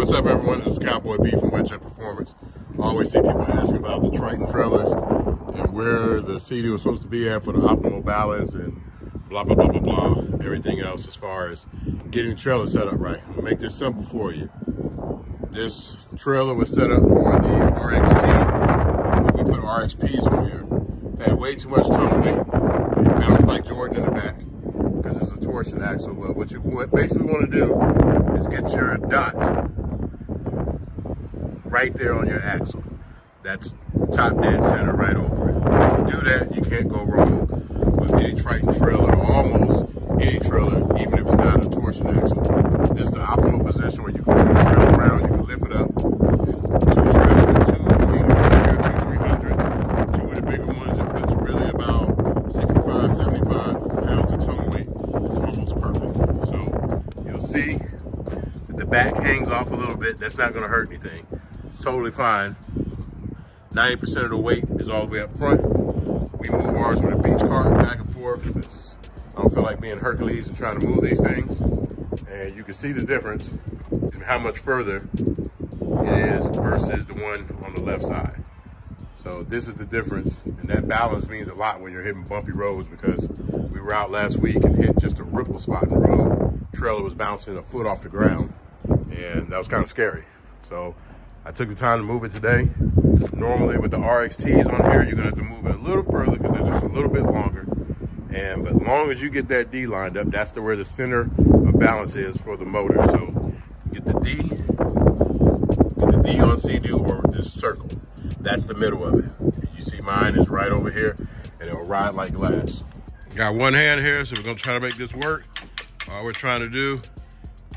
What's up, everyone? This is Cowboy B from Wet Jet Performance. I always see people ask about the Triton trailers and where the Seadoo is supposed to be at for the optimal balance and blah, blah, blah, blah, blah, everything else as far as getting the trailer set up right. I'm gonna make this simple for you. This trailer was set up for the RXT, but we put RXPs on here. Had way too much tongue weight. It bounced like Jordan in the back because it's a torsion axle. But what you basically want to do is get your dot right there on your axle. That's top dead center right over it. If you do that, you can't go wrong with any Triton trailer, or almost any trailer, even if it's not a torsion axle. This is the optimal position where you can move the trailer around, you can lift it up. Two Seadoos from here, 2 300s. Two of the bigger ones, it puts really about 65, 75 pounds of tongue weight. It's almost perfect. So you'll see that the back hangs off a little bit. That's not going to hurt anything. It's totally fine. 90% of the weight is all the way up front. We move ours with a beach cart back and forth. I don't feel like being Hercules and trying to move these things. And you can see the difference in how much further it is versus the one on the left side. So this is the difference, and that balance means a lot when you're hitting bumpy roads, because we were out last week and hit just a ripple spot in the road. Trailer was bouncing a foot off the ground, and that was kind of scary. So I took the time to move it today. Normally with the RXTs on here, you're gonna have to move it a little further because they're just a little bit longer. But as long as you get that D lined up, that's where the center of balance is for the motor. So get the D on Seadoo, or this circle. That's the middle of it. You see mine is right over here, and it'll ride like glass. Got one hand here, so we're gonna try to make this work. All we're trying to do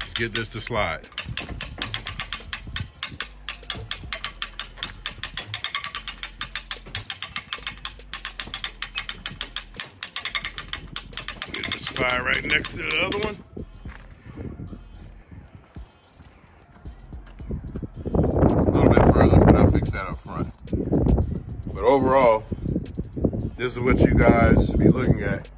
is get this to slide. Slide right next to the other one. A little bit further, but I'll fix that up front. But overall, this is what you guys should be looking at.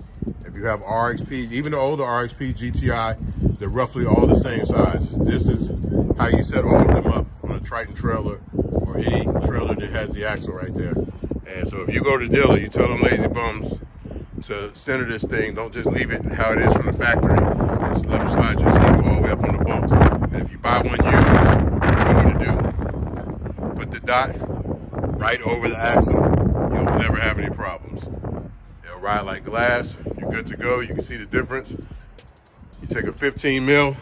If you have RXP, even the older RXP GTI, they're roughly all the same sizes. This is how you set all of them up on a Triton trailer or any trailer that has the axle right there. And so if you go to dealer, you tell them lazy bums to center this thing. Don't just leave it how it is from the factory. Just let them slide your Seadoo all the way up on the bumps. And if you buy one used, you know what to do. Put the dot right over the axle. You'll never have any problems. It'll ride like glass. You're good to go. You can see the difference. You take a 15 mil,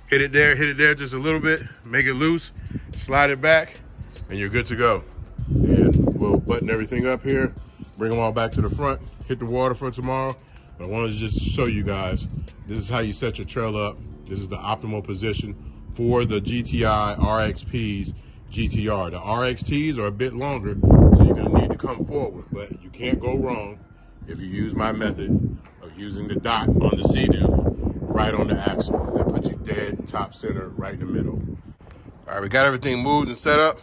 hit it there just a little bit, make it loose, slide it back, and you're good to go. And we'll button everything up here, bring them all back to the front, hit the water for tomorrow. But I wanted to just show you guys, this is how you set your trailer up. This is the optimal position for the GTI, RXPs, GTR. The RXTs are a bit longer, so you're gonna need to come forward, but you can't go wrong if you use my method of using the dot on the Seadoo right on the axle. That puts you dead top center right in the middle. All right, we got everything moved and set up.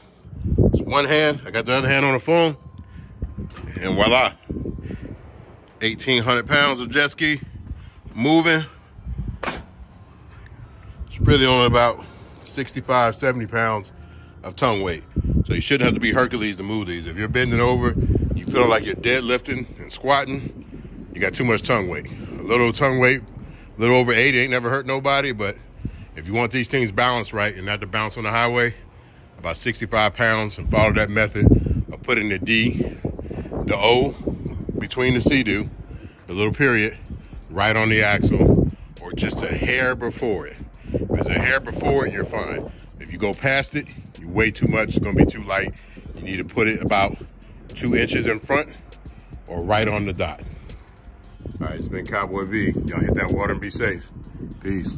It's one hand, I got the other hand on the phone, and voila. 1,800 pounds of jet ski moving. It's really only about 65, 70 pounds of tongue weight. So you shouldn't have to be Hercules to move these. If you're bending over, you feel like you're deadlifting and squatting, you got too much tongue weight. A little tongue weight, a little over 80 ain't never hurt nobody, but if you want these things balanced right and not to bounce on the highway, about 65 pounds, and follow that method of putting the D, the O, between the Seadoo, the little period, right on the axle, or just a hair before it. If there's a hair before it, you're fine. If you go past it, you weigh too much, it's gonna be too light. You need to put it about 2 inches in front or right on the dot. All right, it's been Cowboy B. Y'all hit that water and be safe. Peace.